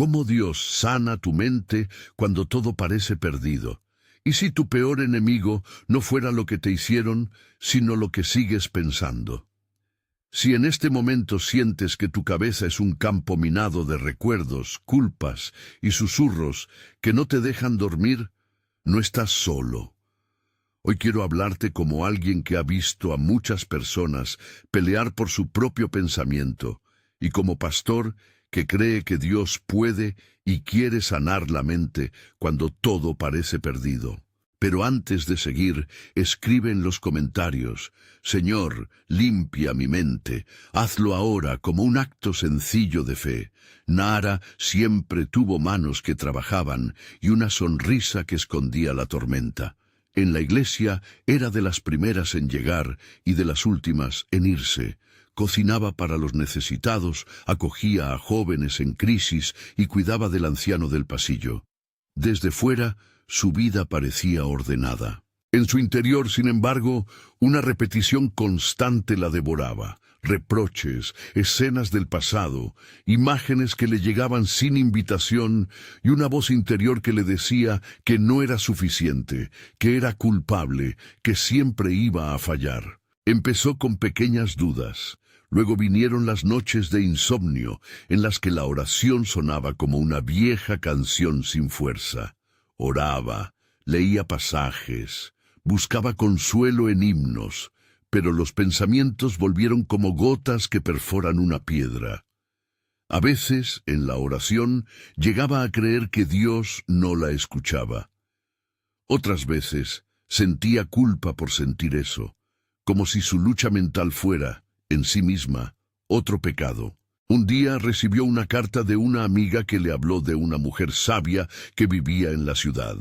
cómo Dios sana tu mente cuando todo parece perdido. ¿Y si tu peor enemigo no fuera lo que te hicieron, sino lo que sigues pensando? Si en este momento sientes que tu cabeza es un campo minado de recuerdos, culpas y susurros que no te dejan dormir, no estás solo. Hoy quiero hablarte como alguien que ha visto a muchas personas pelear por su propio pensamiento, y como pastor que cree que Dios puede y quiere sanar la mente cuando todo parece perdido. Pero antes de seguir, escribe en los comentarios: Señor, limpia mi mente, hazlo ahora como un acto sencillo de fe. Nara siempre tuvo manos que trabajaban y una sonrisa que escondía la tormenta. En la iglesia era de las primeras en llegar y de las últimas en irse. Cocinaba para los necesitados, acogía a jóvenes en crisis y cuidaba del anciano del pasillo. Desde fuera, su vida parecía ordenada. En su interior, sin embargo, una repetición constante la devoraba. Reproches, escenas del pasado, imágenes que le llegaban sin invitación y una voz interior que le decía que no era suficiente, que era culpable, que siempre iba a fallar. Empezó con pequeñas dudas. Luego vinieron las noches de insomnio, en las que la oración sonaba como una vieja canción sin fuerza. Oraba, leía pasajes, buscaba consuelo en himnos, pero los pensamientos volvieron como gotas que perforan una piedra. A veces, en la oración, llegaba a creer que Dios no la escuchaba. Otras veces, sentía culpa por sentir eso, como si su lucha mental fuera, en sí misma, otro pecado. Un día recibió una carta de una amiga que le habló de una mujer sabia que vivía en la ciudad.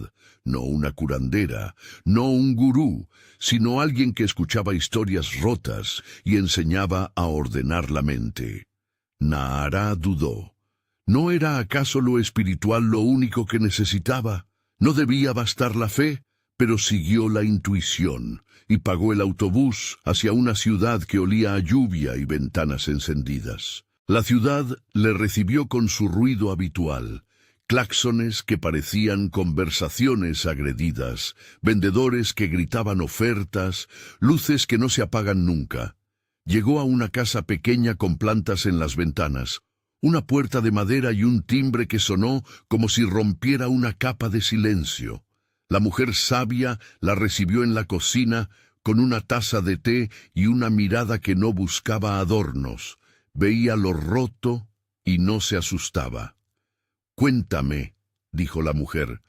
No una curandera, no un gurú, sino alguien que escuchaba historias rotas y enseñaba a ordenar la mente. Nahara dudó. ¿No era acaso lo espiritual lo único que necesitaba? ¿No debía bastar la fe? Pero siguió la intuición y pagó el autobús hacia una ciudad que olía a lluvia y ventanas encendidas. La ciudad le recibió con su ruido habitual, claxones que parecían conversaciones agredidas, vendedores que gritaban ofertas, luces que no se apagan nunca. Llegó a una casa pequeña con plantas en las ventanas, una puerta de madera y un timbre que sonó como si rompiera una capa de silencio. La mujer sabia la recibió en la cocina con una taza de té y una mirada que no buscaba adornos. Veía lo roto y no se asustaba. «Cuéntame», dijo la mujer,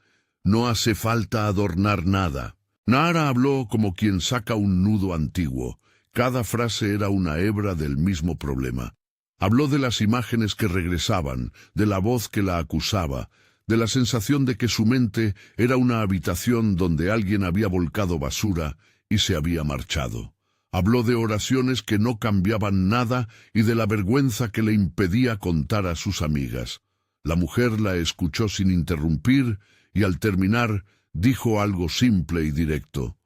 «no hace falta adornar nada». Nahara habló como quien saca un nudo antiguo. Cada frase era una hebra del mismo problema. Habló de las imágenes que regresaban, de la voz que la acusaba, de la sensación de que su mente era una habitación donde alguien había volcado basura y se había marchado. Habló de oraciones que no cambiaban nada y de la vergüenza que le impedía contar a sus amigas. La mujer la escuchó sin interrumpir y al terminar dijo algo simple y directo: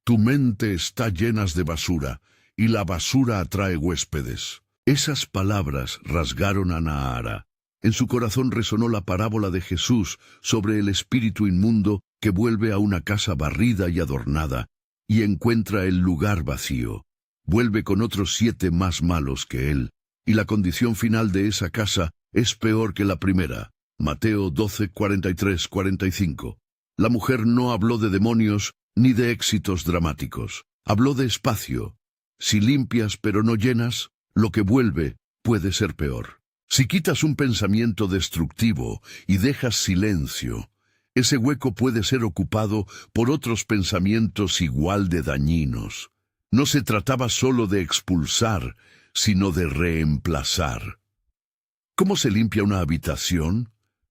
«Tu mente está llena de basura y la basura atrae huéspedes». Esas palabras rasgaron a Nahara. En su corazón resonó la parábola de Jesús sobre el espíritu inmundo que vuelve a una casa barrida y adornada y encuentra el lugar vacío. Vuelve con otros 7 más malos que él, y la condición final de esa casa es peor que la primera. Mateo 12, 43-45. La mujer no habló de demonios ni de éxitos dramáticos. Habló de espacio. Si limpias pero no llenas, lo que vuelve puede ser peor. Si quitas un pensamiento destructivo y dejas silencio, ese hueco puede ser ocupado por otros pensamientos igual de dañinos. No se trataba solo de expulsar, sino de reemplazar. ¿Cómo se limpia una habitación?,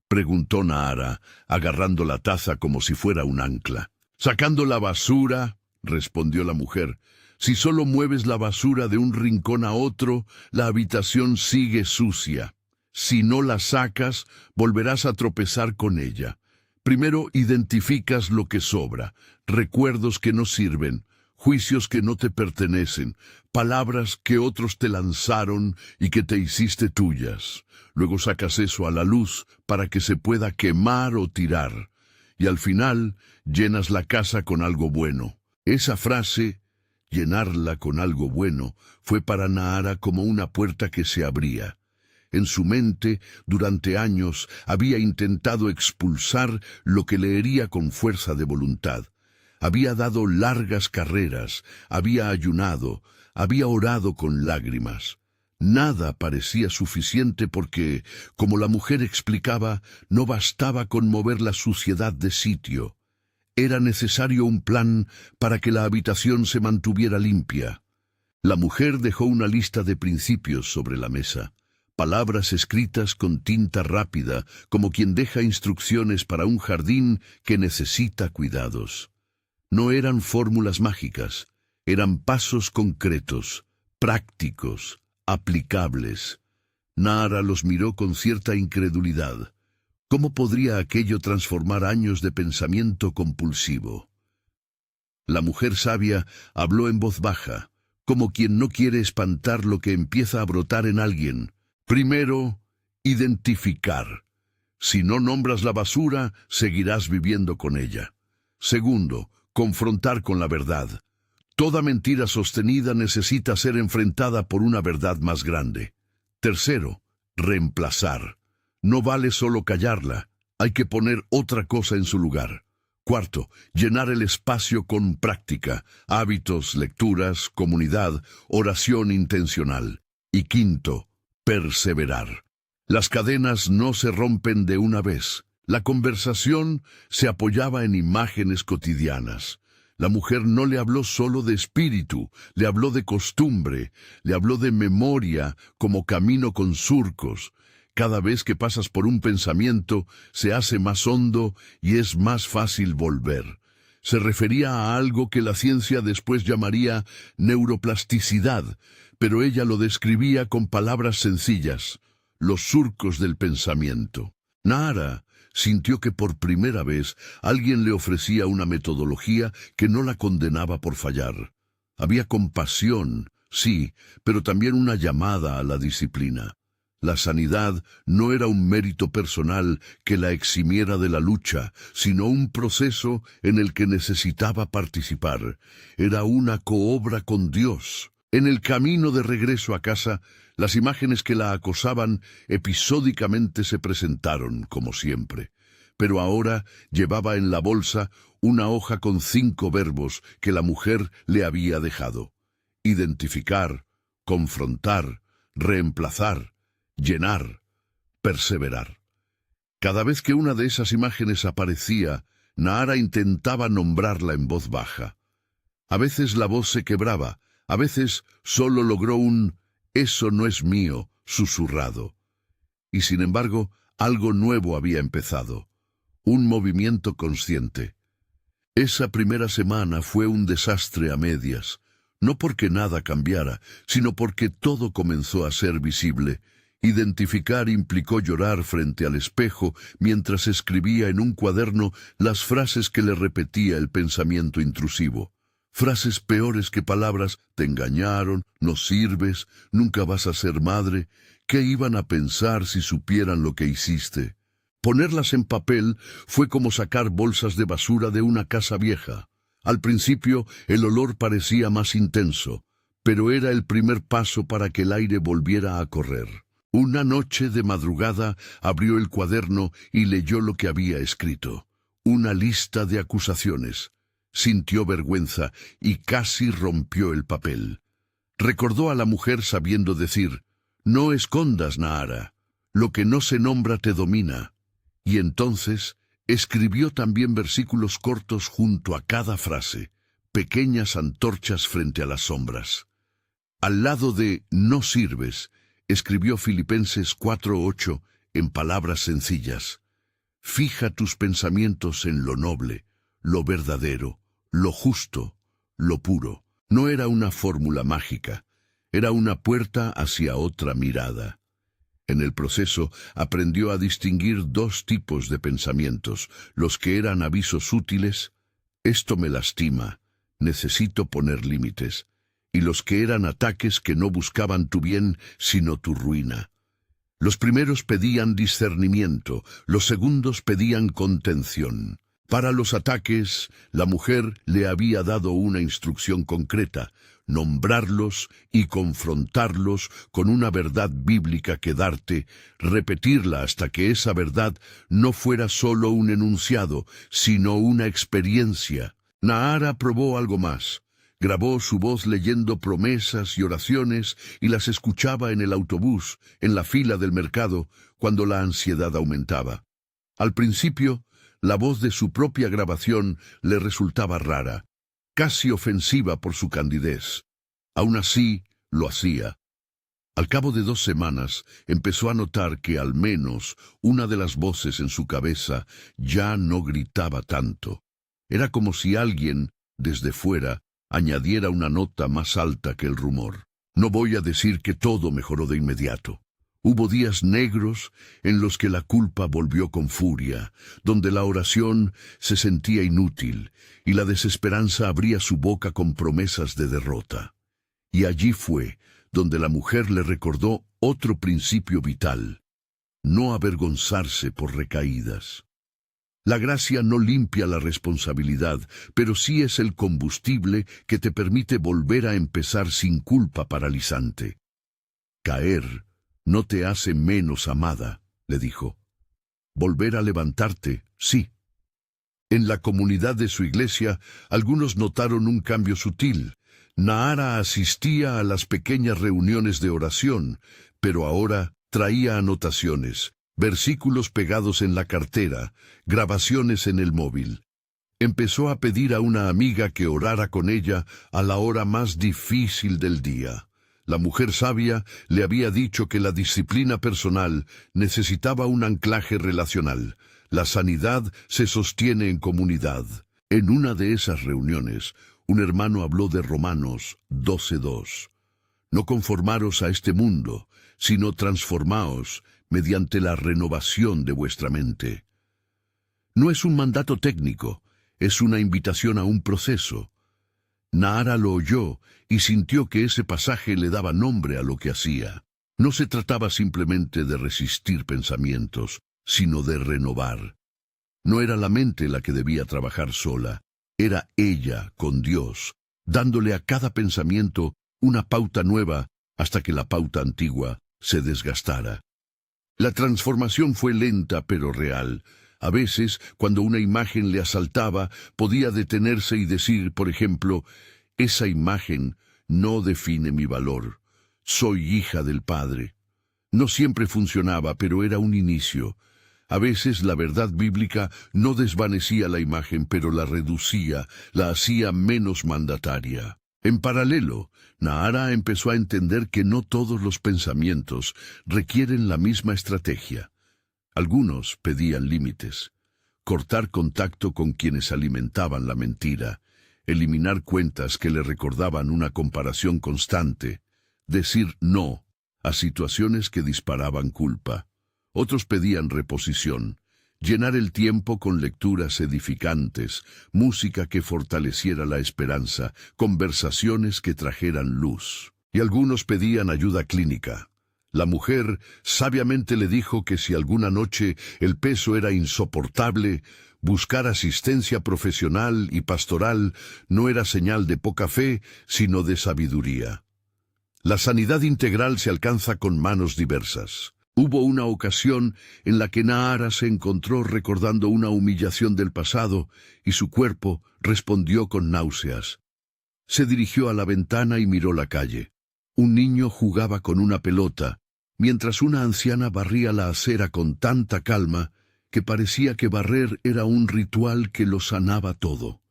preguntó Nahara, agarrando la taza como si fuera un ancla. «Sacando la basura», respondió la mujer. «Si solo mueves la basura de un rincón a otro, la habitación sigue sucia. Si no la sacas, volverás a tropezar con ella. Primero identificas lo que sobra, recuerdos que no sirven, juicios que no te pertenecen, palabras que otros te lanzaron y que te hiciste tuyas. Luego sacas eso a la luz para que se pueda quemar o tirar. Y al final llenas la casa con algo bueno. Esa frase, llenarla con algo bueno, fue para Nahara como una puerta que se abría. En su mente, durante años, había intentado expulsar lo que le hería con fuerza de voluntad. Había dado largas carreras, había ayunado, había orado con lágrimas. Nada parecía suficiente porque, como la mujer explicaba, no bastaba con mover la suciedad de sitio. Era necesario un plan para que la habitación se mantuviera limpia. La mujer dejó una lista de principios sobre la mesa. Palabras escritas con tinta rápida, como quien deja instrucciones para un jardín que necesita cuidados. No eran fórmulas mágicas, eran pasos concretos, prácticos, aplicables. Nahara los miró con cierta incredulidad. ¿Cómo podría aquello transformar años de pensamiento compulsivo? La mujer sabia habló en voz baja, como quien no quiere espantar lo que empieza a brotar en alguien. Primero, identificar. Si no nombras la basura, seguirás viviendo con ella. Segundo, confrontar con la verdad. Toda mentira sostenida necesita ser enfrentada por una verdad más grande. Tercero, reemplazar. No vale solo callarla, hay que poner otra cosa en su lugar. Cuarto, llenar el espacio con práctica, hábitos, lecturas, comunidad, oración intencional. Y quinto, perseverar. Las cadenas no se rompen de una vez. La conversación se apoyaba en imágenes cotidianas. La mujer no le habló solo de espíritu, le habló de costumbre, le habló de memoria como camino con surcos. Cada vez que pasas por un pensamiento, se hace más hondo y es más fácil volver. Se refería a algo que la ciencia después llamaría neuroplasticidad, pero ella lo describía con palabras sencillas, los surcos del pensamiento. Nahara sintió que por primera vez alguien le ofrecía una metodología que no la condenaba por fallar. Había compasión, sí, pero también una llamada a la disciplina. La sanidad no era un mérito personal que la eximiera de la lucha, sino un proceso en el que necesitaba participar. Era una coobra con Dios. En el camino de regreso a casa, las imágenes que la acosaban episódicamente se presentaron, como siempre. Pero ahora llevaba en la bolsa una hoja con 5 verbos que la mujer le había dejado. Identificar, confrontar, reemplazar, llenar, perseverar. Cada vez que una de esas imágenes aparecía, Nahara intentaba nombrarla en voz baja. A veces la voz se quebraba, a veces solo logró un «eso no es mío» susurrado. Y sin embargo, algo nuevo había empezado, un movimiento consciente. Esa primera semana fue un desastre a medias, no porque nada cambiara, sino porque todo comenzó a ser visible. Identificar implicó llorar frente al espejo mientras escribía en un cuaderno las frases que le repetía el pensamiento intrusivo. Frases peores que palabras: te engañaron, no sirves, nunca vas a ser madre, ¿qué iban a pensar si supieran lo que hiciste? Ponerlas en papel fue como sacar bolsas de basura de una casa vieja. Al principio el olor parecía más intenso, pero era el primer paso para que el aire volviera a correr. Una noche de madrugada abrió el cuaderno y leyó lo que había escrito. Una lista de acusaciones. Sintió vergüenza y casi rompió el papel. Recordó a la mujer sabiendo decir: «No escondas, Nahara, lo que no se nombra te domina». Y entonces escribió también versículos cortos junto a cada frase, pequeñas antorchas frente a las sombras. Al lado de «no sirves», escribió Filipenses 4:8 en palabras sencillas. Fija tus pensamientos en lo noble, lo verdadero, lo justo, lo puro. No era una fórmula mágica, era una puerta hacia otra mirada. En el proceso aprendió a distinguir 2 tipos de pensamientos, los que eran avisos útiles: esto me lastima, necesito poner límites. Y los que eran ataques que no buscaban tu bien, sino tu ruina. Los primeros pedían discernimiento, los segundos pedían contención. Para los ataques, la mujer le había dado una instrucción concreta: nombrarlos y confrontarlos con una verdad bíblica que darte, repetirla hasta que esa verdad no fuera solo un enunciado, sino una experiencia. Nahara probó algo más. Grabó su voz leyendo promesas y oraciones y las escuchaba en el autobús, en la fila del mercado, cuando la ansiedad aumentaba. Al principio, la voz de su propia grabación le resultaba rara, casi ofensiva por su candidez. Aún así, lo hacía. Al cabo de 2 semanas, empezó a notar que al menos una de las voces en su cabeza ya no gritaba tanto. Era como si alguien, desde fuera, añadiera una nota más alta que el rumor. No voy a decir que todo mejoró de inmediato. Hubo días negros en los que la culpa volvió con furia, donde la oración se sentía inútil y la desesperanza abría su boca con promesas de derrota. Y allí fue donde la mujer le recordó otro principio vital: no avergonzarse por recaídas. La gracia no limpia la responsabilidad, pero sí es el combustible que te permite volver a empezar sin culpa paralizante. Caer no te hace menos amada, le dijo. Volver a levantarte, sí. En la comunidad de su iglesia, algunos notaron un cambio sutil. Nahara asistía a las pequeñas reuniones de oración, pero ahora traía anotaciones, versículos pegados en la cartera, grabaciones en el móvil. Empezó a pedir a una amiga que orara con ella a la hora más difícil del día. La mujer sabia le había dicho que la disciplina personal necesitaba un anclaje relacional. La sanidad se sostiene en comunidad. En una de esas reuniones, un hermano habló de Romanos 12:2. No conformaros a este mundo, sino transformaos mediante la renovación de vuestra mente. No es un mandato técnico, es una invitación a un proceso. Nahara lo oyó y sintió que ese pasaje le daba nombre a lo que hacía. No se trataba simplemente de resistir pensamientos, sino de renovar. No era la mente la que debía trabajar sola, era ella con Dios, dándole a cada pensamiento una pauta nueva hasta que la pauta antigua se desgastara. La transformación fue lenta pero real. A veces, cuando una imagen le asaltaba, podía detenerse y decir, por ejemplo: esa imagen no define mi valor. Soy hija del Padre. No siempre funcionaba, pero era un inicio. A veces la verdad bíblica no desvanecía la imagen, pero la reducía, la hacía menos mandataria. En paralelo, Nahara empezó a entender que no todos los pensamientos requieren la misma estrategia. Algunos pedían límites: cortar contacto con quienes alimentaban la mentira, eliminar cuentas que le recordaban una comparación constante, decir no a situaciones que disparaban culpa. Otros pedían reposición, llenar el tiempo con lecturas edificantes, música que fortaleciera la esperanza, conversaciones que trajeran luz. Y algunos pedían ayuda clínica. La mujer sabiamente le dijo que si alguna noche el peso era insoportable, buscar asistencia profesional y pastoral no era señal de poca fe, sino de sabiduría. La sanidad integral se alcanza con manos diversas. Hubo una ocasión en la que Nahara se encontró recordando una humillación del pasado y su cuerpo respondió con náuseas. Se dirigió a la ventana y miró la calle. Un niño jugaba con una pelota, mientras una anciana barría la acera con tanta calma que parecía que barrer era un ritual que lo sanaba todo.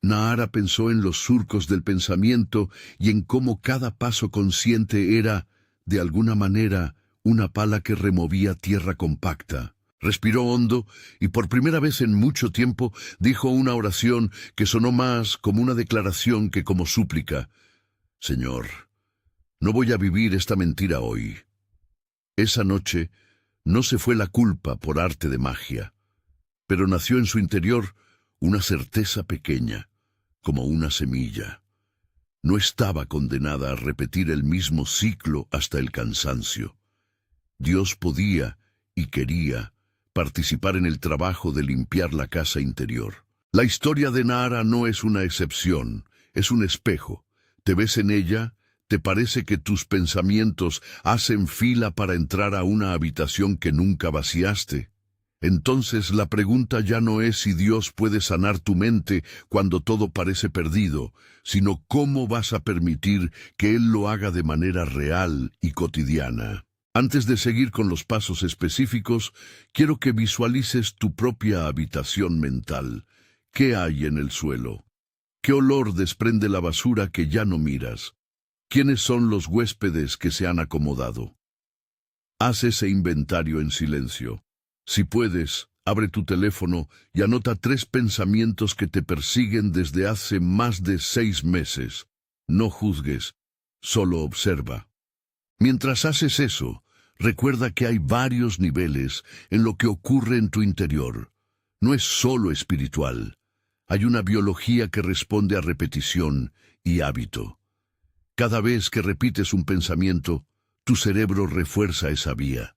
Nahara pensó en los surcos del pensamiento y en cómo cada paso consciente era, de alguna manera, una pala que removía tierra compacta. Respiró hondo y por primera vez en mucho tiempo dijo una oración que sonó más como una declaración que como súplica. Señor, no voy a vivir esta mentira hoy. Esa noche no se fue la culpa por arte de magia, pero nació en su interior una certeza pequeña. como una semilla. No estaba condenada a repetir el mismo ciclo hasta el cansancio. Dios podía y quería participar en el trabajo de limpiar la casa interior. La historia de Nahara no es una excepción, es un espejo. Te ves en ella, te parece que tus pensamientos hacen fila para entrar a una habitación que nunca vaciaste. Entonces la pregunta ya no es si Dios puede sanar tu mente cuando todo parece perdido, sino cómo vas a permitir que Él lo haga de manera real y cotidiana. Antes de seguir con los pasos específicos, quiero que visualices tu propia habitación mental. ¿Qué hay en el suelo? ¿Qué olor desprende la basura que ya no miras? ¿Quiénes son los huéspedes que se han acomodado? Haz ese inventario en silencio. Si puedes, abre tu teléfono y anota 3 pensamientos que te persiguen desde hace más de 6 meses. No juzgues, solo observa. Mientras haces eso, recuerda que hay varios niveles en lo que ocurre en tu interior. No es solo espiritual. Hay una biología que responde a repetición y hábito. Cada vez que repites un pensamiento, tu cerebro refuerza esa vía.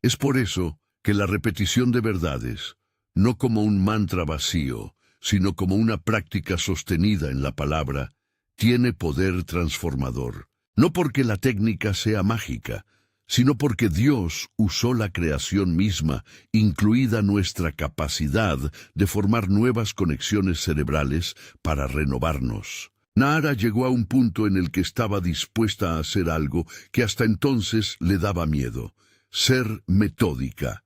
Es por eso que la repetición de verdades, no como un mantra vacío, sino como una práctica sostenida en la palabra, tiene poder transformador. No porque la técnica sea mágica, sino porque Dios usó la creación misma, incluida nuestra capacidad de formar nuevas conexiones cerebrales para renovarnos. Nahara llegó a un punto en el que estaba dispuesta a hacer algo que hasta entonces le daba miedo: ser metódica.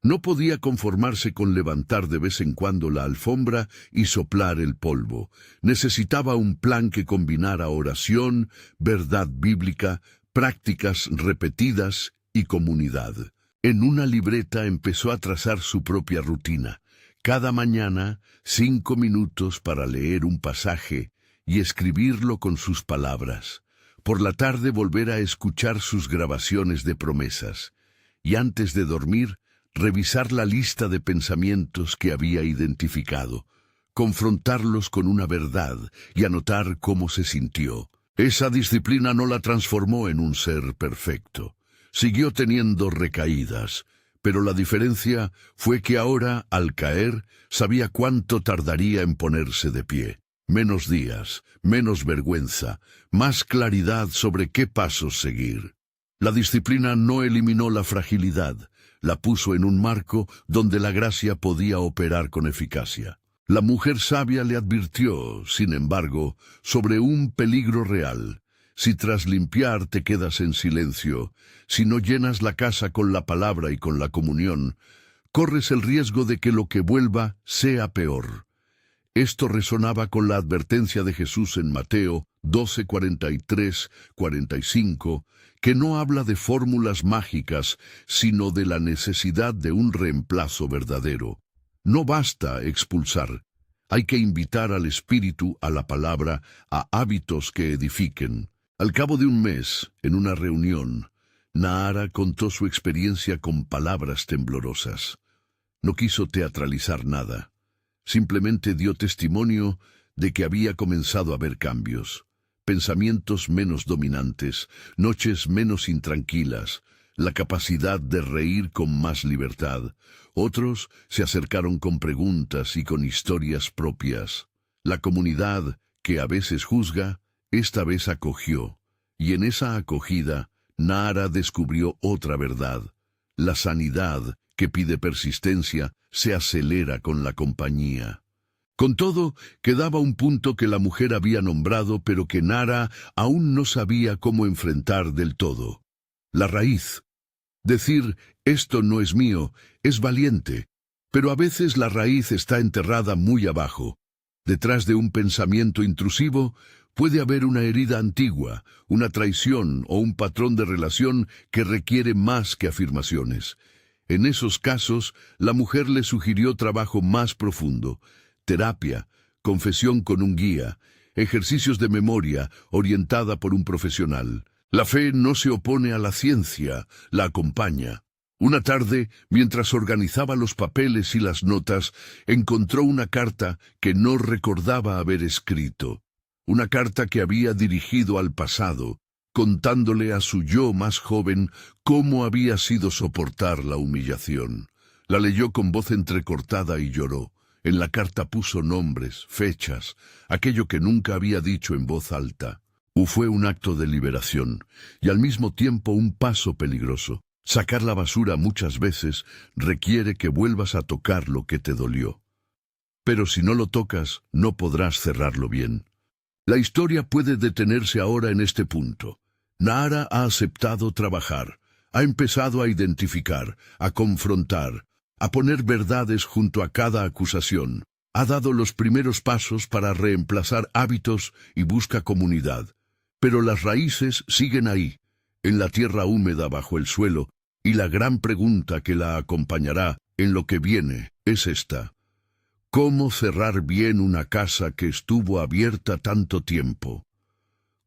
No podía conformarse con levantar de vez en cuando la alfombra y soplar el polvo. Necesitaba un plan que combinara oración, verdad bíblica, prácticas repetidas y comunidad. En una libreta empezó a trazar su propia rutina. Cada mañana, 5 minutos para leer un pasaje y escribirlo con sus palabras. Por la tarde volver a escuchar sus grabaciones de promesas. Y antes de dormir, revisar la lista de pensamientos que había identificado, confrontarlos con una verdad y anotar cómo se sintió. Esa disciplina no la transformó en un ser perfecto. Siguió teniendo recaídas, pero la diferencia fue que ahora, al caer, sabía cuánto tardaría en ponerse de pie. Menos días, menos vergüenza, más claridad sobre qué pasos seguir. La disciplina no eliminó la fragilidad, la puso en un marco donde la gracia podía operar con eficacia. La mujer sabia le advirtió, sin embargo, sobre un peligro real. Si tras limpiar te quedas en silencio, si no llenas la casa con la palabra y con la comunión, corres el riesgo de que lo que vuelva sea peor. Esto resonaba con la advertencia de Jesús en Mateo 12:43-45, que no habla de fórmulas mágicas, sino de la necesidad de un reemplazo verdadero. No basta expulsar, hay que invitar al espíritu, a la palabra, a hábitos que edifiquen. Al cabo de un mes, en una reunión, Nahara contó su experiencia con palabras temblorosas. No quiso teatralizar nada. Simplemente dio testimonio de que había comenzado a ver cambios. Pensamientos menos dominantes, noches menos intranquilas, la capacidad de reír con más libertad. Otros se acercaron con preguntas y con historias propias. La comunidad, que a veces juzga, esta vez acogió. Y en esa acogida, Nahara descubrió otra verdad. La sanidad, que pide persistencia, se acelera con la compañía. Con todo, quedaba un punto que la mujer había nombrado, pero que Nahara aún no sabía cómo enfrentar del todo. La raíz. Decir, esto no es mío, es valiente, pero a veces la raíz está enterrada muy abajo. Detrás de un pensamiento intrusivo puede haber una herida antigua, una traición o un patrón de relación que requiere más que afirmaciones. En esos casos, la mujer le sugirió trabajo más profundo: terapia, confesión con un guía, ejercicios de memoria orientada por un profesional. La fe no se opone a la ciencia, la acompaña. Una tarde, mientras organizaba los papeles y las notas, encontró una carta que no recordaba haber escrito. Una carta que había dirigido al pasado, contándole a su yo más joven cómo había sido soportar la humillación. La leyó con voz entrecortada y lloró. En la carta puso nombres, fechas, aquello que nunca había dicho en voz alta. Fue un acto de liberación, y al mismo tiempo un paso peligroso. Sacar la basura muchas veces requiere que vuelvas a tocar lo que te dolió. Pero si no lo tocas, no podrás cerrarlo bien. La historia puede detenerse ahora en este punto. Nahara ha aceptado trabajar, ha empezado a identificar, a confrontar, a poner verdades junto a cada acusación. Ha dado los primeros pasos para reemplazar hábitos y busca comunidad. Pero las raíces siguen ahí, en la tierra húmeda bajo el suelo, y la gran pregunta que la acompañará en lo que viene es esta: ¿cómo cerrar bien una casa que estuvo abierta tanto tiempo?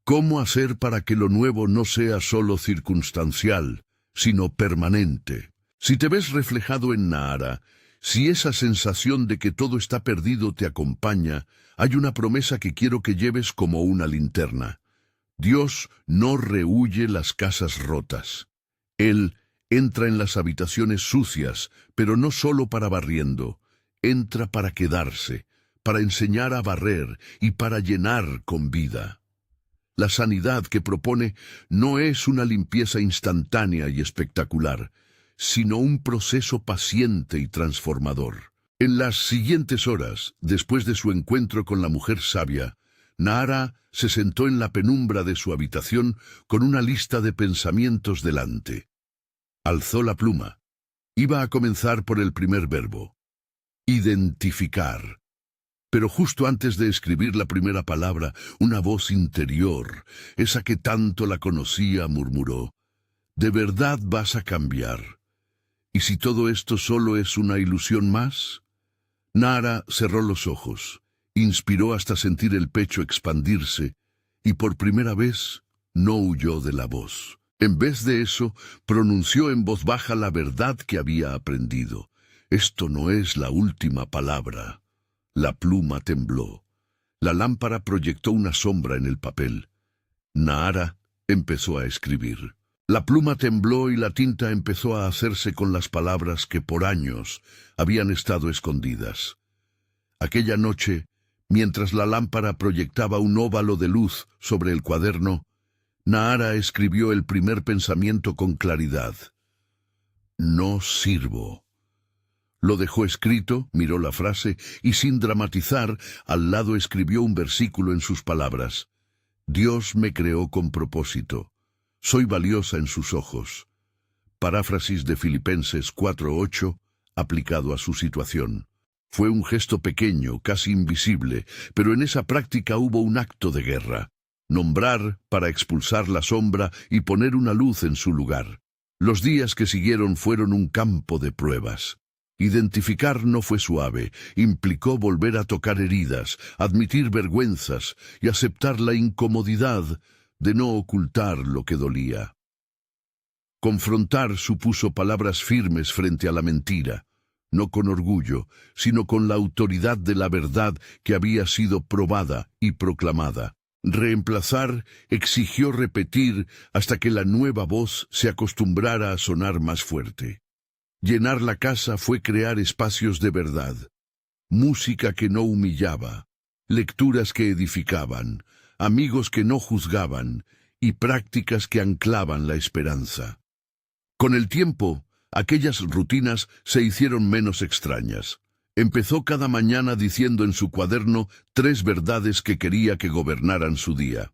¿Cómo hacer para que lo nuevo no sea solo circunstancial, sino permanente? Si te ves reflejado en Nahara, si esa sensación de que todo está perdido te acompaña, hay una promesa que quiero que lleves como una linterna. Dios no rehúye las casas rotas. Él entra en las habitaciones sucias, pero no solo para barriendo. Entra para quedarse, para enseñar a barrer y para llenar con vida. La sanidad que propone no es una limpieza instantánea y espectacular, sino un proceso paciente y transformador. En las siguientes horas, después de su encuentro con la mujer sabia, Nahara se sentó en la penumbra de su habitación con una lista de pensamientos delante. Alzó la pluma. Iba a comenzar por el primer verbo: identificar. Pero justo antes de escribir la primera palabra, una voz interior, esa que tanto la conocía, murmuró: ¿de verdad vas a cambiar? ¿Y si todo esto solo es una ilusión más? Nahara cerró los ojos. Inspiró hasta sentir el pecho expandirse, y por primera vez no huyó de la voz. En vez de eso, pronunció en voz baja la verdad que había aprendido. Esto no es la última palabra. La pluma tembló. La lámpara proyectó una sombra en el papel. Nahara empezó a escribir. La pluma tembló y la tinta empezó a hacerse con las palabras que por años habían estado escondidas. Aquella noche, mientras la lámpara proyectaba un óvalo de luz sobre el cuaderno, Nahara escribió el primer pensamiento con claridad: no sirvo. Lo dejó escrito, miró la frase y sin dramatizar, al lado escribió un versículo en sus palabras: Dios me creó con propósito. Soy valiosa en sus ojos. Paráfrasis de Filipenses 4:8, aplicado a su situación. Fue un gesto pequeño, casi invisible, pero en esa práctica hubo un acto de guerra. Nombrar para expulsar la sombra y poner una luz en su lugar. Los días que siguieron fueron un campo de pruebas. Identificar no fue suave, implicó volver a tocar heridas, admitir vergüenzas y aceptar la incomodidad de no ocultar lo que dolía. Confrontar supuso palabras firmes frente a la mentira, no con orgullo, sino con la autoridad de la verdad que había sido probada y proclamada. Reemplazar exigió repetir hasta que la nueva voz se acostumbrara a sonar más fuerte. Llenar la casa fue crear espacios de verdad, música que no humillaba, lecturas que edificaban, amigos que no juzgaban y prácticas que anclaban la esperanza. Con el tiempo, aquellas rutinas se hicieron menos extrañas. Empezó cada mañana diciendo en su cuaderno 3 verdades que quería que gobernaran su día.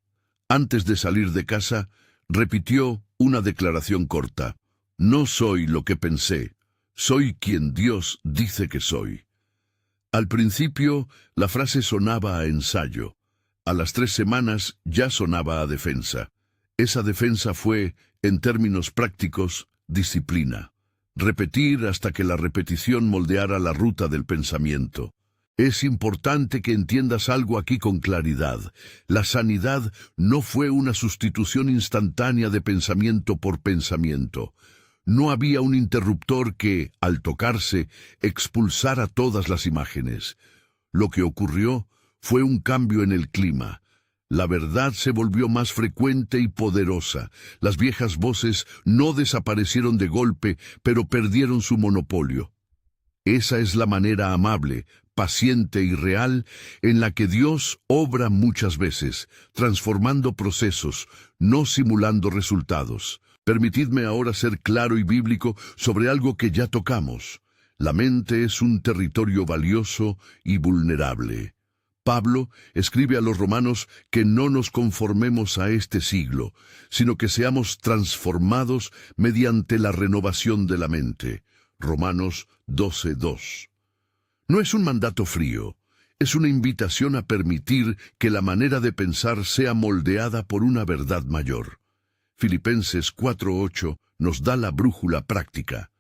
Antes de salir de casa, repitió una declaración corta: no soy lo que pensé, soy quien Dios dice que soy. Al principio, la frase sonaba a ensayo. A las 3 semanas ya sonaba a defensa. Esa defensa fue, en términos prácticos, disciplina. Repetir hasta que la repetición moldeara la ruta del pensamiento. Es importante que entiendas algo aquí con claridad. La sanidad no fue una sustitución instantánea de pensamiento por pensamiento. No había un interruptor que, al tocarse, expulsara todas las imágenes. Lo que ocurrió fue un cambio en el clima. La verdad se volvió más frecuente y poderosa. Las viejas voces no desaparecieron de golpe, pero perdieron su monopolio. Esa es la manera amable, paciente y real en la que Dios obra muchas veces, transformando procesos, no simulando resultados. Permitidme ahora ser claro y bíblico sobre algo que ya tocamos. La mente es un territorio valioso y vulnerable. Pablo escribe a los romanos que no nos conformemos a este siglo, sino que seamos transformados mediante la renovación de la mente. Romanos 12:2. No es un mandato frío, es una invitación a permitir que la manera de pensar sea moldeada por una verdad mayor. Filipenses 4:8 nos da la brújula práctica.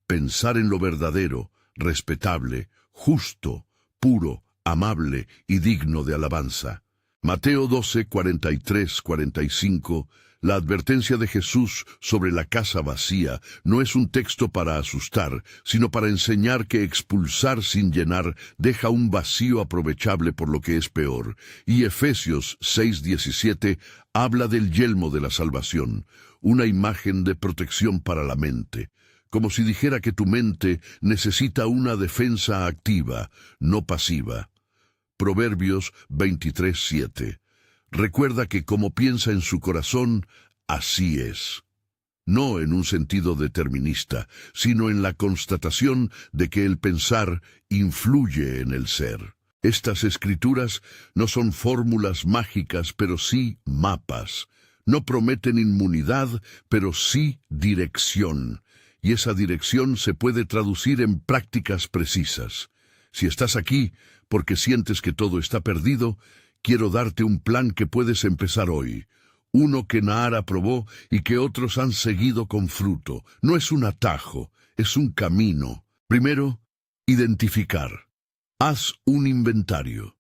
Pensar en lo verdadero, respetable, justo, puro, amable y digno de alabanza. Mateo 12:43-45, la advertencia de Jesús sobre la casa vacía no es un texto para asustar, sino para enseñar que expulsar sin llenar deja un vacío aprovechable por lo que es peor. Y Efesios 6:17 habla del yelmo de la salvación, una imagen de protección para la mente, como si dijera que tu mente necesita una defensa activa, no pasiva. Proverbios 23:7. Recuerda que como piensa en su corazón, así es. No en un sentido determinista, sino en la constatación de que el pensar influye en el ser. Estas escrituras no son fórmulas mágicas, pero sí mapas. No prometen inmunidad, pero sí dirección. Y esa dirección se puede traducir en prácticas precisas. Si estás aquí porque sientes que todo está perdido, quiero darte un plan que puedes empezar hoy. Uno que Nahara aprobó y que otros han seguido con fruto. No es un atajo, es un camino. Primero, identificar. Haz un inventario.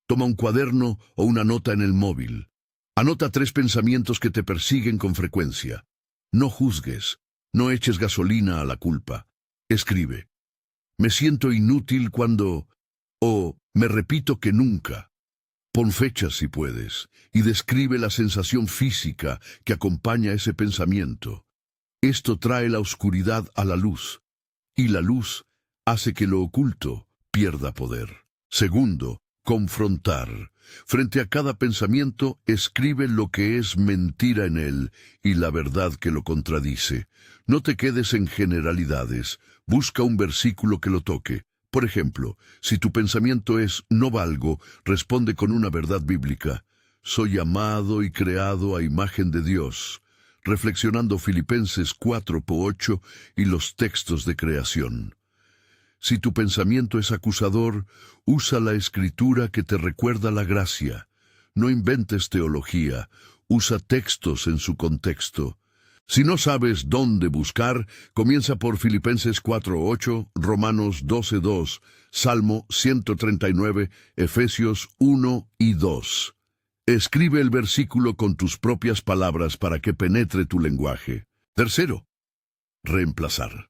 Toma un cuaderno o una nota en el móvil. Anota 3 pensamientos que te persiguen con frecuencia. No juzgues, no eches gasolina a la culpa. Escribe. Me siento inútil cuando... o me repito que nunca. Pon fechas si puedes, y describe la sensación física que acompaña ese pensamiento. Esto trae la oscuridad a la luz, y la luz hace que lo oculto pierda poder. Segundo, confrontar. Frente a cada pensamiento, escribe lo que es mentira en él y la verdad que lo contradice. No te quedes en generalidades, busca un versículo que lo toque. Por ejemplo, si tu pensamiento es «no valgo», responde con una verdad bíblica. «Soy amado y creado a imagen de Dios», reflexionando Filipenses 4:8 y los textos de creación. Si tu pensamiento es acusador, usa la escritura que te recuerda la gracia. No inventes teología, usa textos en su contexto. Si no sabes dónde buscar, comienza por Filipenses 4:8, Romanos 12:2, Salmo 139, Efesios 1 y 2. Escribe el versículo con tus propias palabras para que penetre tu lenguaje. Tercero, reemplazar.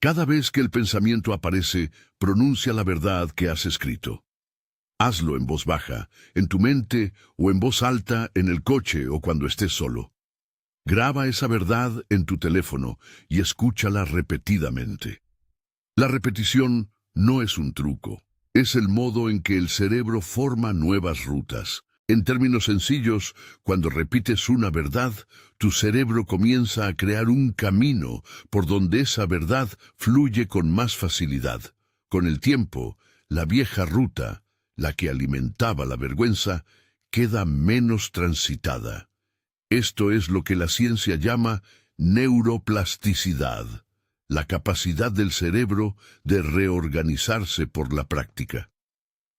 Cada vez que el pensamiento aparece, pronuncia la verdad que has escrito. Hazlo en voz baja, en tu mente o en voz alta en el coche o cuando estés solo. Graba esa verdad en tu teléfono y escúchala repetidamente. La repetición no es un truco, es el modo en que el cerebro forma nuevas rutas. En términos sencillos, cuando repites una verdad, tu cerebro comienza a crear un camino por donde esa verdad fluye con más facilidad. Con el tiempo, la vieja ruta, la que alimentaba la vergüenza, queda menos transitada. Esto es lo que la ciencia llama neuroplasticidad, la capacidad del cerebro de reorganizarse por la práctica.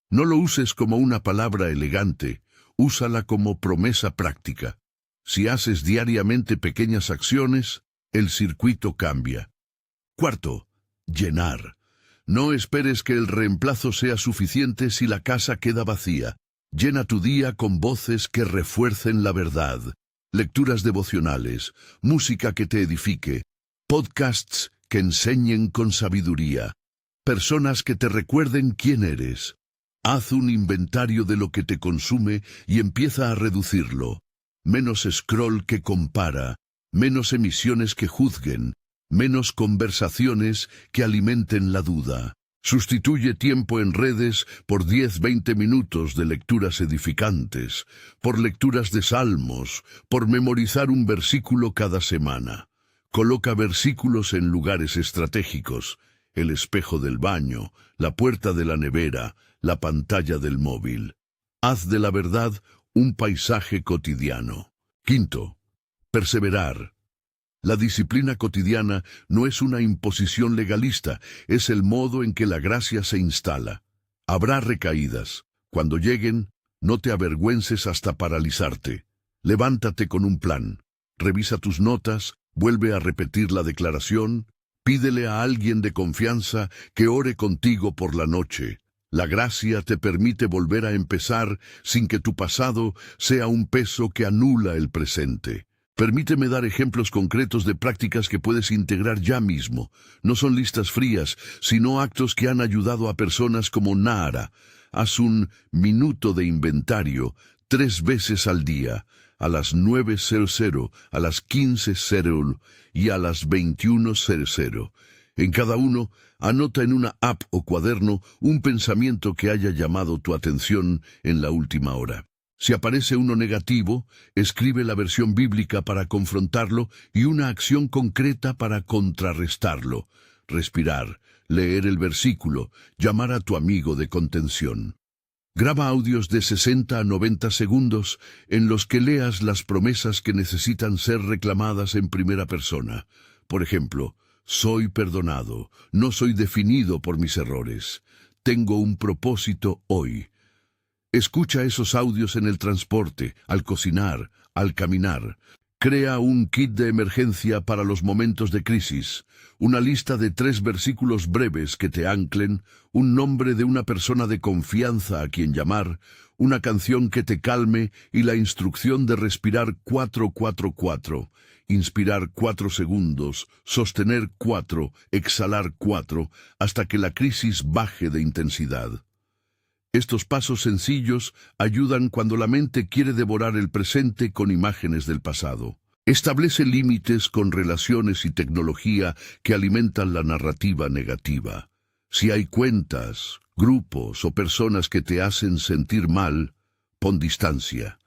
No lo uses como una palabra elegante, úsala como promesa práctica. Si haces diariamente pequeñas acciones, el circuito cambia. Cuarto, llenar. No esperes que el reemplazo sea suficiente si la casa queda vacía. Llena tu día con voces que refuercen la verdad. Lecturas devocionales, música que te edifique, Podcasts que enseñen con sabiduría. Personas que te recuerden quién eres. Haz un inventario de lo que te consume y empieza a reducirlo. Menos scroll que compara, menos emisiones que juzguen, menos conversaciones que alimenten la duda. Sustituye tiempo en redes por 10-20 minutos de lecturas edificantes, por lecturas de salmos, por memorizar un versículo cada semana. Coloca versículos en lugares estratégicos: el espejo del baño, la puerta de la nevera, la pantalla del móvil. Haz de la verdad un paisaje cotidiano. Quinto, perseverar. La disciplina cotidiana no es una imposición legalista, es el modo en que la gracia se instala. Habrá recaídas. Cuando lleguen, no te avergüences hasta paralizarte. Levántate con un plan. Revisa tus notas, vuelve a repetir la declaración, pídele a alguien de confianza que ore contigo por la noche. La gracia te permite volver a empezar sin que tu pasado sea un peso que anula el presente. Permíteme dar ejemplos concretos de prácticas que puedes integrar ya mismo. No son listas frías, sino actos que han ayudado a personas como Nahara. Haz un minuto de inventario 3 veces al día, a las 9:00, a las 15:00 y a las 21:00. En cada uno, anota en una app o cuaderno un pensamiento que haya llamado tu atención en la última hora. Si aparece uno negativo, escribe la versión bíblica para confrontarlo y una acción concreta para contrarrestarlo. Respirar, leer el versículo, llamar a tu amigo de contención. Graba audios de 60 a 90 segundos en los que leas las promesas que necesitan ser reclamadas en primera persona. Por ejemplo, soy perdonado, no soy definido por mis errores. Tengo un propósito hoy. Escucha esos audios en el transporte, al cocinar, al caminar. Crea un kit de emergencia para los momentos de crisis, una lista de 3 versículos breves que te anclen, un nombre de una persona de confianza a quien llamar, una canción que te calme y la instrucción de respirar 4-4-4, inspirar 4 segundos, sostener 4, exhalar 4, hasta que la crisis baje de intensidad. Estos pasos sencillos ayudan cuando la mente quiere devorar el presente con imágenes del pasado. Establece límites con relaciones y tecnología que alimentan la narrativa negativa. Si hay cuentas, grupos o personas que te hacen sentir mal, pon distancia.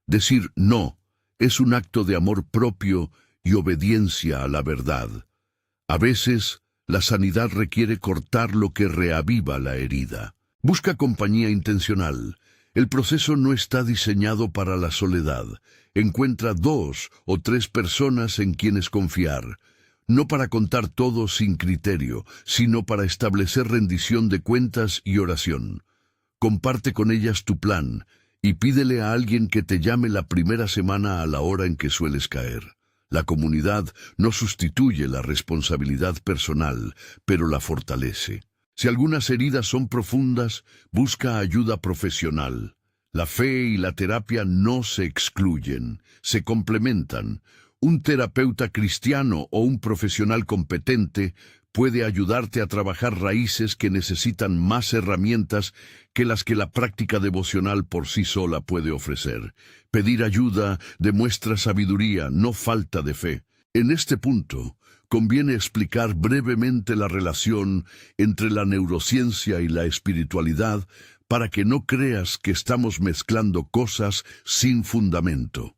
Decir no es un acto de amor propio y obediencia a la verdad. A veces, la sanidad requiere cortar lo que reaviva la herida. Busca compañía intencional. El proceso no está diseñado para la soledad. Encuentra 2 o 3 personas en quienes confiar, no para contar todo sin criterio, sino para establecer rendición de cuentas y oración. Comparte con ellas tu plan y pídele a alguien que te llame la primera semana a la hora en que sueles caer. La comunidad no sustituye la responsabilidad personal, pero la fortalece. Si algunas heridas son profundas, busca ayuda profesional. La fe y la terapia no se excluyen, se complementan. Un terapeuta cristiano o un profesional competente puede ayudarte a trabajar raíces que necesitan más herramientas que las que la práctica devocional por sí sola puede ofrecer. Pedir ayuda demuestra sabiduría, no falta de fe. En este punto, conviene explicar brevemente la relación entre la neurociencia y la espiritualidad para que no creas que estamos mezclando cosas sin fundamento.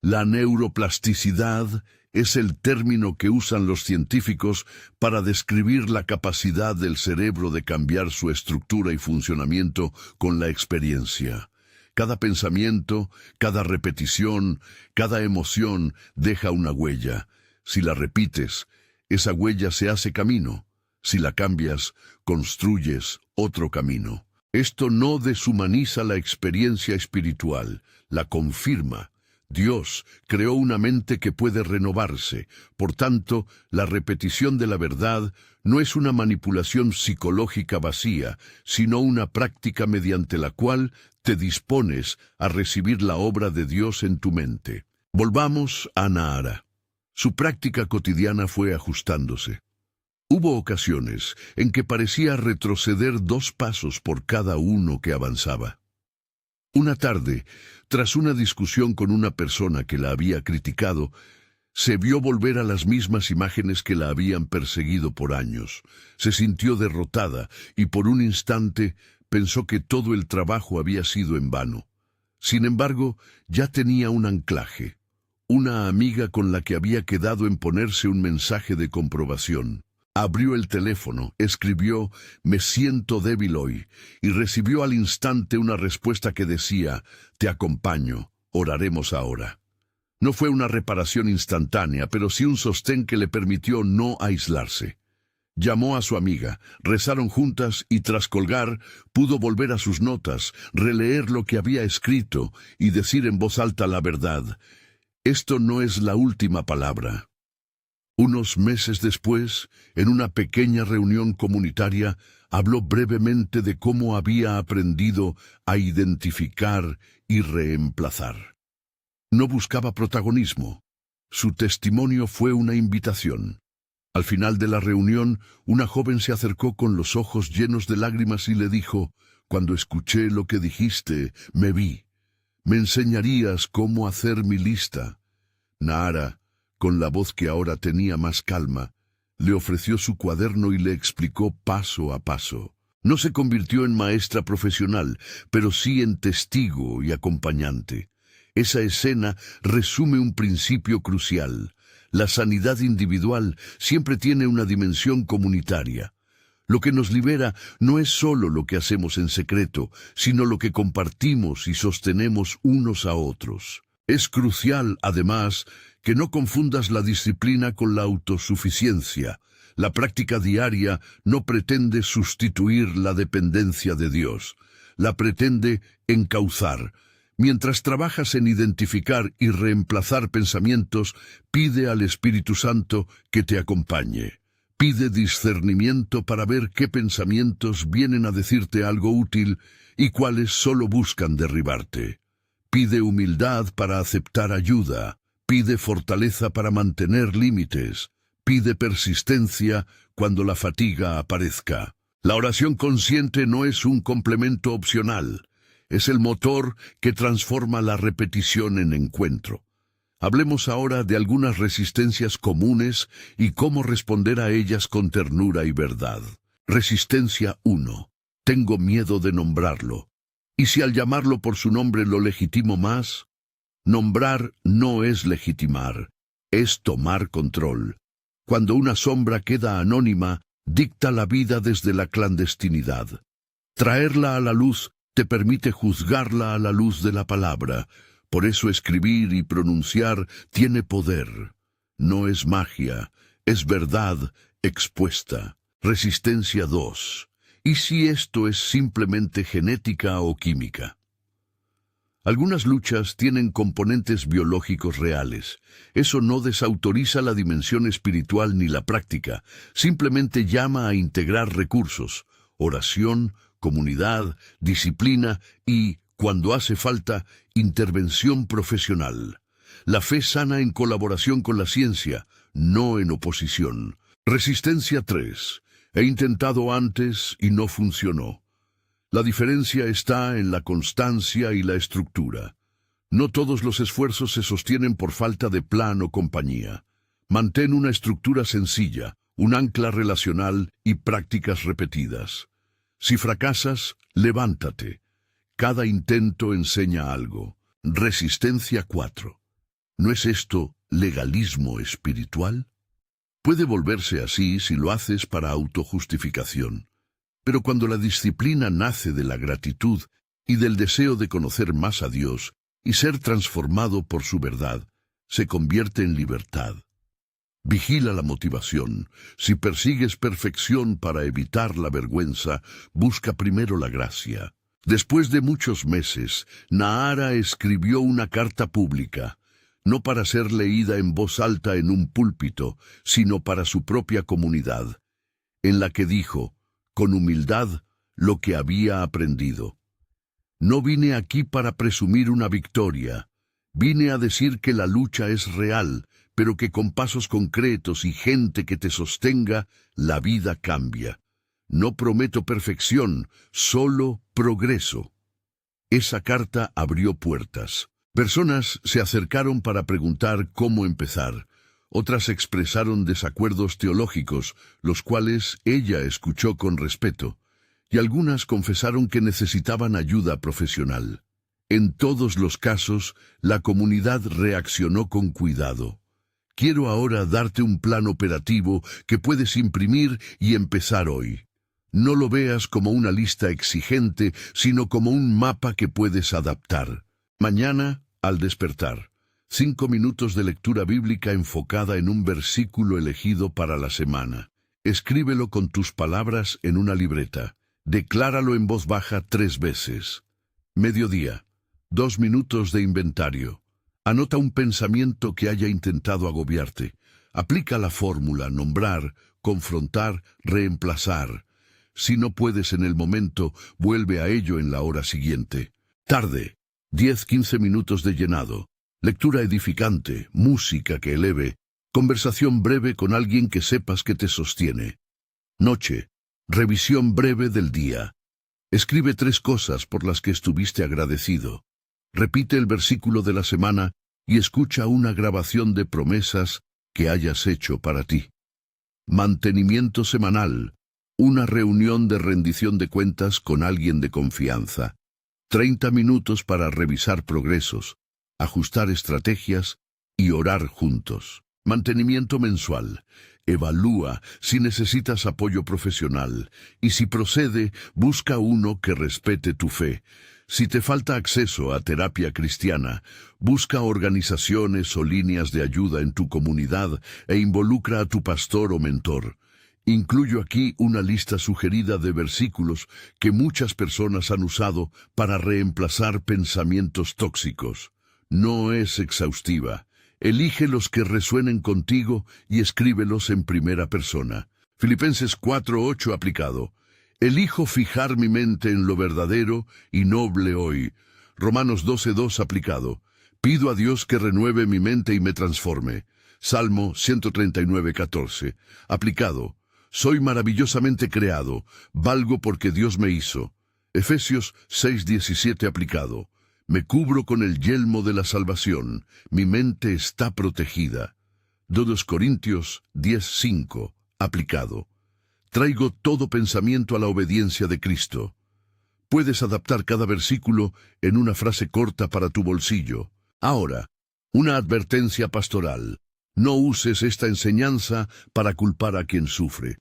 La neuroplasticidad es el término que usan los científicos para describir la capacidad del cerebro de cambiar su estructura y funcionamiento con la experiencia. Cada pensamiento, cada repetición, cada emoción deja una huella. Si la repites, esa huella se hace camino. Si la cambias, construyes otro camino. Esto no deshumaniza la experiencia espiritual, la confirma. Dios creó una mente que puede renovarse. Por tanto, la repetición de la verdad no es una manipulación psicológica vacía, sino una práctica mediante la cual te dispones a recibir la obra de Dios en tu mente. Volvamos a Nahara. Su práctica cotidiana fue ajustándose. Hubo ocasiones en que parecía retroceder 2 pasos por cada uno que avanzaba. Una tarde, tras una discusión con una persona que la había criticado, se vio volver a las mismas imágenes que la habían perseguido por años. Se sintió derrotada y por un instante pensó que todo el trabajo había sido en vano. Sin embargo, ya tenía un anclaje, una amiga con la que había quedado en ponerse un mensaje de comprobación. Abrió el teléfono, escribió «Me siento débil hoy» y recibió al instante una respuesta que decía «Te acompaño, oraremos ahora». No fue una reparación instantánea, pero sí un sostén que le permitió no aislarse. Llamó a su amiga, rezaron juntas y tras colgar pudo volver a sus notas, releer lo que había escrito y decir en voz alta la verdad. Esto no es la última palabra. Unos meses después, en una pequeña reunión comunitaria, habló brevemente de cómo había aprendido a identificar y reemplazar. No buscaba protagonismo. Su testimonio fue una invitación. Al final de la reunión, una joven se acercó con los ojos llenos de lágrimas y le dijo, «Cuando escuché lo que dijiste, me vi. ¿Me enseñarías cómo hacer mi lista?» Nahara, con la voz que ahora tenía más calma, le ofreció su cuaderno y le explicó paso a paso. No se convirtió en maestra profesional, pero sí en testigo y acompañante. Esa escena resume un principio crucial. La sanidad individual siempre tiene una dimensión comunitaria. Lo que nos libera no es solo lo que hacemos en secreto, sino lo que compartimos y sostenemos unos a otros. Es crucial, además, que no confundas la disciplina con la autosuficiencia. La práctica diaria no pretende sustituir la dependencia de Dios. La pretende encauzar. Mientras trabajas en identificar y reemplazar pensamientos, pide al Espíritu Santo que te acompañe. Pide discernimiento para ver qué pensamientos vienen a decirte algo útil y cuáles solo buscan derribarte. Pide humildad para aceptar ayuda. Pide fortaleza para mantener límites. Pide persistencia cuando la fatiga aparezca. La oración consciente no es un complemento opcional. Es el motor que transforma la repetición en encuentro. Hablemos ahora de algunas resistencias comunes y cómo responder a ellas con ternura y verdad. Resistencia 1. Tengo miedo de nombrarlo. ¿Y si al llamarlo por su nombre lo legitimo más? Nombrar no es legitimar, es tomar control. Cuando una sombra queda anónima, dicta la vida desde la clandestinidad. Traerla a la luz te permite juzgarla a la luz de la palabra. Por eso escribir y pronunciar tiene poder. No es magia, es verdad expuesta. Resistencia 2. ¿Y si esto es simplemente genética o química? Algunas luchas tienen componentes biológicos reales. Eso no desautoriza la dimensión espiritual ni la práctica. Simplemente llama a integrar recursos, oración, comunidad, disciplina y, cuando hace falta, intervención profesional. La fe sana en colaboración con la ciencia, no en oposición. Resistencia 3. He intentado antes y no funcionó. La diferencia está en la constancia y la estructura. No todos los esfuerzos se sostienen por falta de plan o compañía. Mantén una estructura sencilla, un ancla relacional y prácticas repetidas. Si fracasas, levántate. Cada intento enseña algo. Resistencia 4. ¿No es esto legalismo espiritual? Puede volverse así si lo haces para autojustificación. Pero cuando la disciplina nace de la gratitud y del deseo de conocer más a Dios y ser transformado por su verdad, se convierte en libertad. Vigila la motivación. Si persigues perfección para evitar la vergüenza, busca primero la gracia. Después de muchos meses, Nahara escribió una carta pública, no para ser leída en voz alta en un púlpito, sino para su propia comunidad, en la que dijo, con humildad, lo que había aprendido. No vine aquí para presumir una victoria. Vine a decir que la lucha es real, pero que con pasos concretos y gente que te sostenga, la vida cambia. No prometo perfección, solo progreso. Esa carta abrió puertas. Personas se acercaron para preguntar cómo empezar. Otras expresaron desacuerdos teológicos, los cuales ella escuchó con respeto, y algunas confesaron que necesitaban ayuda profesional. En todos los casos, la comunidad reaccionó con cuidado. Quiero ahora darte un plan operativo que puedes imprimir y empezar hoy. No lo veas como una lista exigente, sino como un mapa que puedes adaptar. Mañana, al despertar, 5 minutos de lectura bíblica enfocada en un versículo elegido para la semana. Escríbelo con tus palabras en una libreta. Decláralo en voz baja 3 veces. Mediodía, 2 minutos de inventario. Anota un pensamiento que haya intentado agobiarte. Aplica la fórmula: nombrar, confrontar, reemplazar. Si no puedes en el momento, vuelve a ello en la hora siguiente. Tarde, 10-15 minutos de llenado. Lectura edificante, música que eleve, conversación breve con alguien que sepas que te sostiene. Noche, revisión breve del día. Escribe 3 cosas por las que estuviste agradecido. Repite el versículo de la semana y escucha una grabación de promesas que hayas hecho para ti. Mantenimiento semanal. Una reunión de rendición de cuentas con alguien de confianza. 30 minutos para revisar progresos, ajustar estrategias y orar juntos. Mantenimiento mensual. Evalúa si necesitas apoyo profesional y si procede, busca uno que respete tu fe. Si te falta acceso a terapia cristiana, busca organizaciones o líneas de ayuda en tu comunidad e involucra a tu pastor o mentor. Incluyo aquí una lista sugerida de versículos que muchas personas han usado para reemplazar pensamientos tóxicos. No es exhaustiva. Elige los que resuenen contigo y escríbelos en primera persona. Filipenses 4:8 aplicado. Elijo fijar mi mente en lo verdadero y noble hoy. Romanos 12:2 aplicado. Pido a Dios que renueve mi mente y me transforme. Salmo 139:14 aplicado. Soy maravillosamente creado, valgo porque Dios me hizo. Efesios 6:17 aplicado. Me cubro con el yelmo de la salvación, mi mente está protegida. 2 Corintios 10:5 aplicado. Traigo todo pensamiento a la obediencia de Cristo. Puedes adaptar cada versículo en una frase corta para tu bolsillo. Ahora, una advertencia pastoral. No uses esta enseñanza para culpar a quien sufre.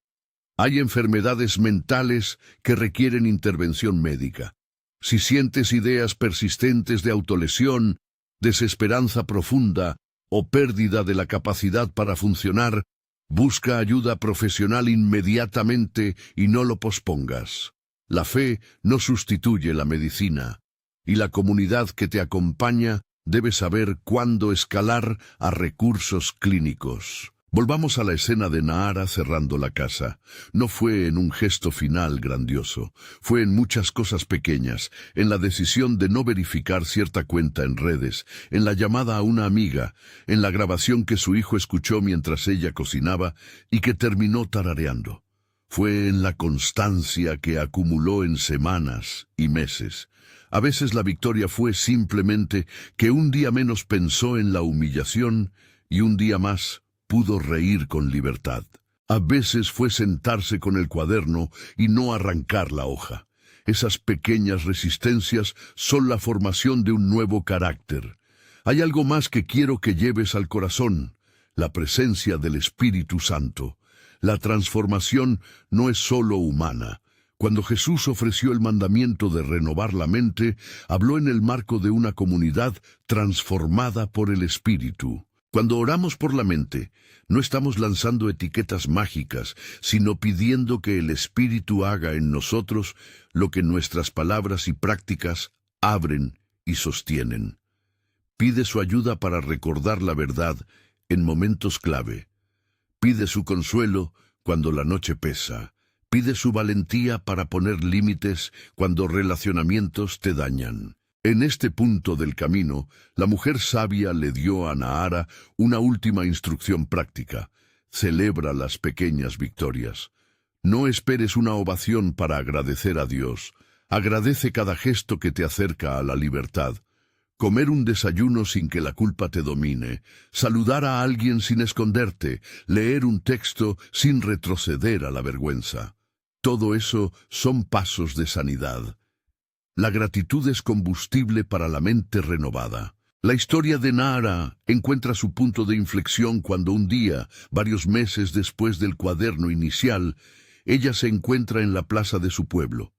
Hay enfermedades mentales que requieren intervención médica. Si sientes ideas persistentes de autolesión, desesperanza profunda o pérdida de la capacidad para funcionar, busca ayuda profesional inmediatamente y no lo pospongas. La fe no sustituye la medicina, y la comunidad que te acompaña debe saber cuándo escalar a recursos clínicos. Volvamos a la escena de Nahara cerrando la casa. No fue en un gesto final grandioso, fue en muchas cosas pequeñas, en la decisión de no verificar cierta cuenta en redes, en la llamada a una amiga, en la grabación que su hijo escuchó mientras ella cocinaba y que terminó tarareando. Fue en la constancia que acumuló en semanas y meses. A veces la victoria fue simplemente que un día menos pensó en la humillación y un día más pudo reír con libertad. A veces fue sentarse con el cuaderno y no arrancar la hoja. Esas pequeñas resistencias son la formación de un nuevo carácter. Hay algo más que quiero que lleves al corazón: la presencia del Espíritu Santo. La transformación no es solo humana. Cuando Jesús ofreció el mandamiento de renovar la mente, habló en el marco de una comunidad transformada por el Espíritu. Cuando oramos por la mente, no estamos lanzando etiquetas mágicas, sino pidiendo que el Espíritu haga en nosotros lo que nuestras palabras y prácticas abren y sostienen. Pide su ayuda para recordar la verdad en momentos clave. Pide su consuelo cuando la noche pesa. Pide su valentía para poner límites cuando relacionamientos te dañan. En este punto del camino, la mujer sabia le dio a Nahara una última instrucción práctica. Celebra las pequeñas victorias. No esperes una ovación para agradecer a Dios. Agradece cada gesto que te acerca a la libertad. Comer un desayuno sin que la culpa te domine, saludar a alguien sin esconderte, leer un texto sin retroceder a la vergüenza. Todo eso son pasos de sanidad. La gratitud es combustible para la mente renovada. La historia de Nahara encuentra su punto de inflexión cuando un día, varios meses después del cuaderno inicial, ella se encuentra en la plaza de su pueblo.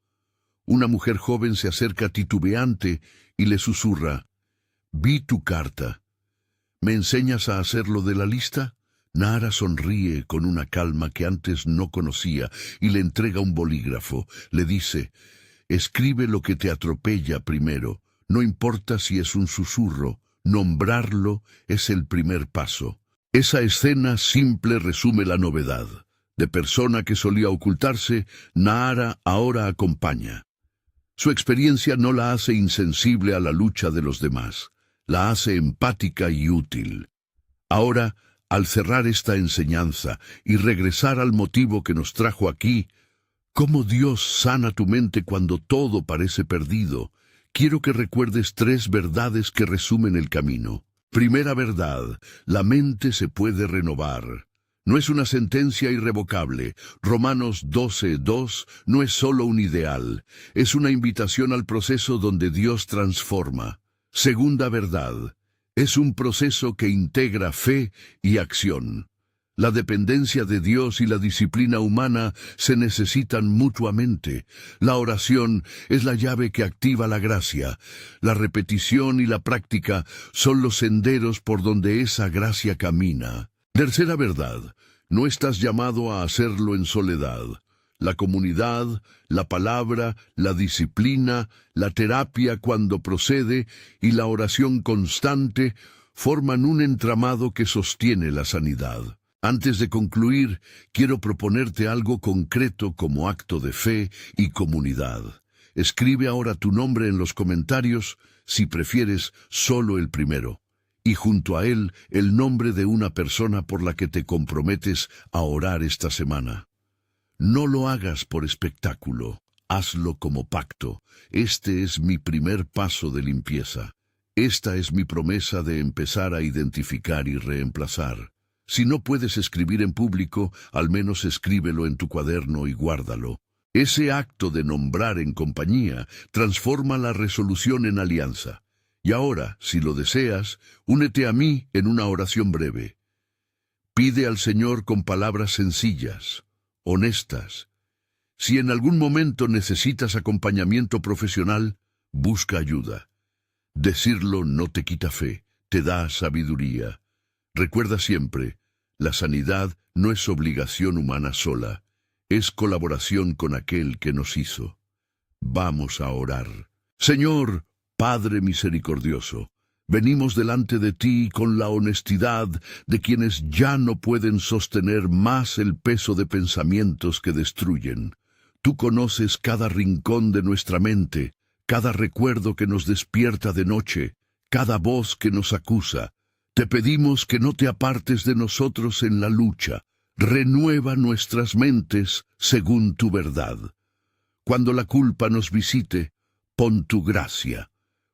Una mujer joven se acerca titubeante y le susurra: «Vi tu carta. ¿Me enseñas a hacer lo de la lista?» Nahara sonríe con una calma que antes no conocía y le entrega un bolígrafo. Le dice: «Escribe lo que te atropella primero. No importa si es un susurro, nombrarlo es el primer paso». Esa escena simple resume la novedad. De persona que solía ocultarse, Nahara ahora acompaña. Su experiencia no la hace insensible a la lucha de los demás, la hace empática y útil. Ahora, al cerrar esta enseñanza y regresar al motivo que nos trajo aquí, cómo Dios sana tu mente cuando todo parece perdido, quiero que recuerdes 3 verdades que resumen el camino. Primera verdad: la mente se puede renovar. No es una sentencia irrevocable. Romanos 12:2 no es solo un ideal, es una invitación al proceso donde Dios transforma. Segunda verdad: es un proceso que integra fe y acción. La dependencia de Dios y la disciplina humana se necesitan mutuamente. La oración es la llave que activa la gracia. La repetición y la práctica son los senderos por donde esa gracia camina. Tercera verdad: no estás llamado a hacerlo en soledad. La comunidad, la palabra, la disciplina, la terapia cuando procede y la oración constante forman un entramado que sostiene la sanidad. Antes de concluir, quiero proponerte algo concreto como acto de fe y comunidad. Escribe ahora tu nombre en los comentarios, si prefieres solo el primero, y junto a él el nombre de una persona por la que te comprometes a orar esta semana. No lo hagas por espectáculo, hazlo como pacto. Este es mi primer paso de limpieza. Esta es mi promesa de empezar a identificar y reemplazar. Si no puedes escribir en público, al menos escríbelo en tu cuaderno y guárdalo. Ese acto de nombrar en compañía transforma la resolución en alianza. Y ahora, si lo deseas, únete a mí en una oración breve. Pide al Señor con palabras sencillas, honestas. Si en algún momento necesitas acompañamiento profesional, busca ayuda. Decirlo no te quita fe, te da sabiduría. Recuerda siempre, la sanidad no es obligación humana sola, es colaboración con aquel que nos hizo. Vamos a orar. Señor, Padre misericordioso, venimos delante de ti con la honestidad de quienes ya no pueden sostener más el peso de pensamientos que destruyen. Tú conoces cada rincón de nuestra mente, cada recuerdo que nos despierta de noche, cada voz que nos acusa. Te pedimos que no te apartes de nosotros en la lucha. Renueva nuestras mentes según tu verdad. Cuando la culpa nos visite, pon tu gracia.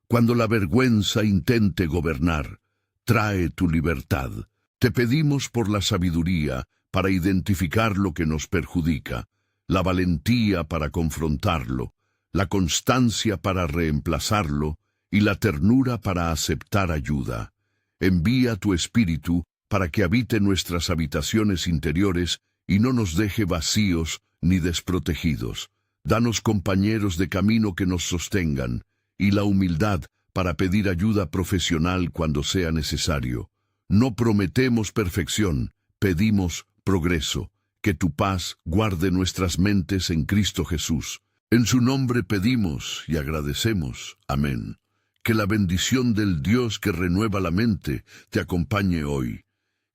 Cuando la vergüenza intente gobernar, trae tu libertad. Te pedimos por la sabiduría para identificar lo que nos perjudica, la valentía para confrontarlo, la constancia para reemplazarlo y la ternura para aceptar ayuda. Envía tu Espíritu para que habite nuestras habitaciones interiores y no nos deje vacíos ni desprotegidos. Danos compañeros de camino que nos sostengan y la humildad para pedir ayuda profesional cuando sea necesario. No prometemos perfección, pedimos progreso. Que tu paz guarde nuestras mentes en Cristo Jesús. En su nombre pedimos y agradecemos. Amén. Que la bendición del Dios que renueva la mente te acompañe hoy.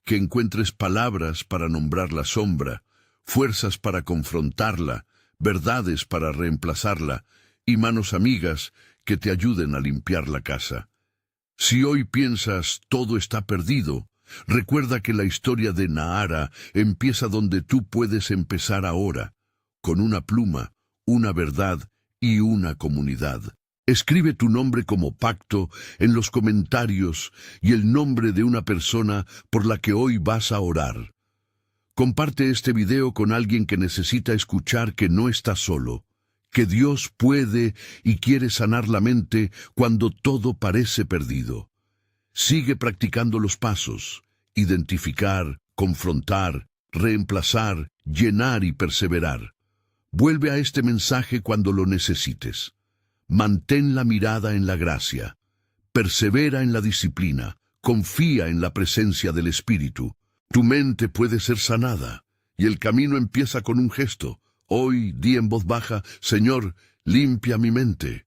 Que encuentres palabras para nombrar la sombra, fuerzas para confrontarla, verdades para reemplazarla y manos amigas que te ayuden a limpiar la casa. Si hoy piensas todo está perdido, recuerda que la historia de Nahara empieza donde tú puedes empezar ahora, con una pluma, una verdad y una comunidad. Escribe tu nombre como pacto en los comentarios y el nombre de una persona por la que hoy vas a orar. Comparte este video con alguien que necesita escuchar que no está solo, que Dios puede y quiere sanar la mente cuando todo parece perdido. Sigue practicando los pasos: identificar, confrontar, reemplazar, llenar y perseverar. Vuelve a este mensaje cuando lo necesites. Mantén la mirada en la gracia. Persevera en la disciplina. Confía en la presencia del Espíritu. Tu mente puede ser sanada, y el camino empieza con un gesto. Hoy di en voz baja: Señor, limpia mi mente.